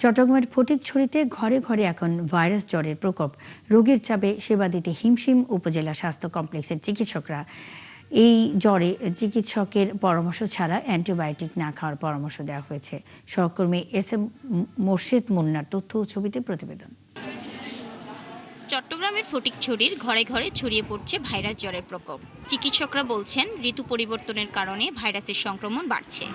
চট্টগ্রামের ফটিকছড়িতে ঘরে ঘরে এখন ভাইরাস জ্বরের প্রকোপ। রোগীর চাপে সেবা দিতে হিমশিম উপজেলা স্বাস্থ্য কমপ্লেক্সের চিকিৎসকরা। এই জ্বরে চিকিৎসকের পরামর্শ ছাড়া অ্যান্টিবায়োটিক না খাওয়ার পরামর্শ দেওয়া হয়েছে। সহকর্মী এস.এম. মোর্শেদ মুন্নার তথ্য ও ছবিতে প্রতিবেদন। চট্টগ্রামের ফটিকছড়ির ঘরে ঘরে ছড়িয়ে পড়ছে ভাইরাস জ্বরের প্রকোপ। চিকিৎসকরা বলছেন, ঋতু পরিবর্তনের কারণে ভাইরাসের সংক্রমণ বাড়ছে।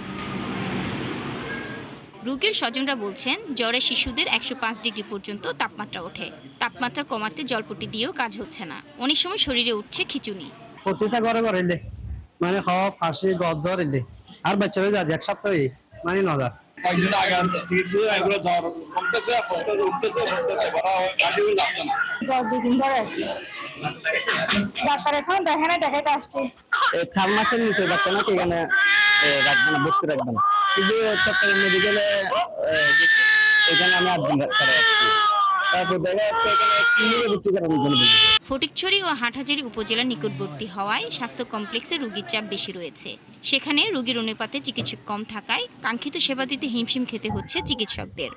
রোগীর স্বজনরা বলছেন, জ্বরে শিশুদের 105 ডিগ্রি পর্যন্ত তাপমাত্রা ওঠে। তাপমাত্রা কমাতে জলপট্টি দিয়েও কাজ হচ্ছে না। অনেক সময় শরীরে উঠছে খিঁচুনি। প্রতিটা ঘরে ঘরে মানে খাওয়া ফাঁসি গদ ধরে আর বাচ্চারা যাচ্ছে এক সপ্তাহে মানে নজা কয়েকদিন আগে চিকিৎসা এগুলো জ্বর কমতেছে উঠতেছে যাচ্ছে না। 10 দিন ধরে ডাক্তার এখন দেখে না, দেখাইতে আসছে। 4 মাসের নিচে বাচ্চা নাকি এখানে রাখবে না, ভর্তি রাখবে না। কিন্তু চট্টগ্রাম মেডিকেলে এখানে আমি 8 দিন ডাক্তার আসছি, তারপর দেখা যাচ্ছে এখানে ক্লিনিকে ভর্তি করার জন্য। ফটিকছড়ি ও হাটহাজারী উপজেলার নিকটবর্তী হওয়ায় স্বাস্থ্য কমপ্লেক্সে রোগীর চাপ বেশি রয়েছে। সেখানে রোগীর অনুপাতে চিকিৎসক কম থাকায় কাঙ্ক্ষিত সেবা দিতে হিমশিম খেতে হচ্ছে চিকিৎসকদের।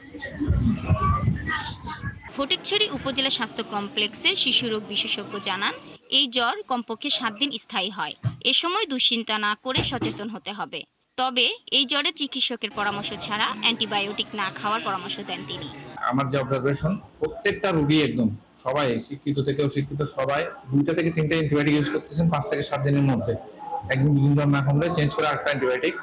ফটিকছড়ি উপজেলা স্বাস্থ্য কমপ্লেক্সের শিশু রোগ বিশেষজ্ঞ জানান, এই জ্বর কমপক্ষে 7 দিন স্থায়ী হয়। এ সময় দুশ্চিন্তা না করে সচেতন হতে হবে। তবে এই জ্বরে চিকিৎসকের পরামর্শ ছাড়া অ্যান্টিবায়োটিক না খাওয়ার পরামর্শ দেন তিনি। আমার যে অবজারভেশন, প্রত্যেকটা রোগী একদম সবাই শিক্ষিত থেকে অশিক্ষিত সবাই 2 থেকে 3টা অ্যান্টিবায়োটিক ইউজ করতেছেন 5 থেকে 7 দিনের মধ্যে। একদিন 2 দিন না কমলে চেঞ্জ করে আরেকটা অ্যান্টিবায়োটিক,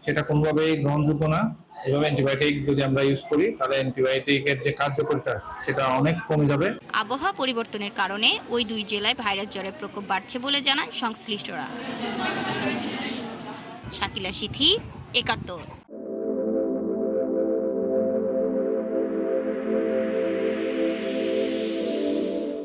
সেটা কোনোভাবেই গ্রহণযোগ্য না। এভাবে অ্যান্টিবায়োটিক যদি আমরা ইউজ করি তাহলে অ্যান্টিবায়োটিকের যে কার্যকারিতা সেটা অনেক কমে যাবে। আবহাওয়া পরিবর্তনের কারণে ওই 2 জেলায় ভাইরাস জ্বরের প্রকোপ বাড়ছে বলে জানান সংশ্লিষ্টরা। শাকিলা সিথি, ৭১।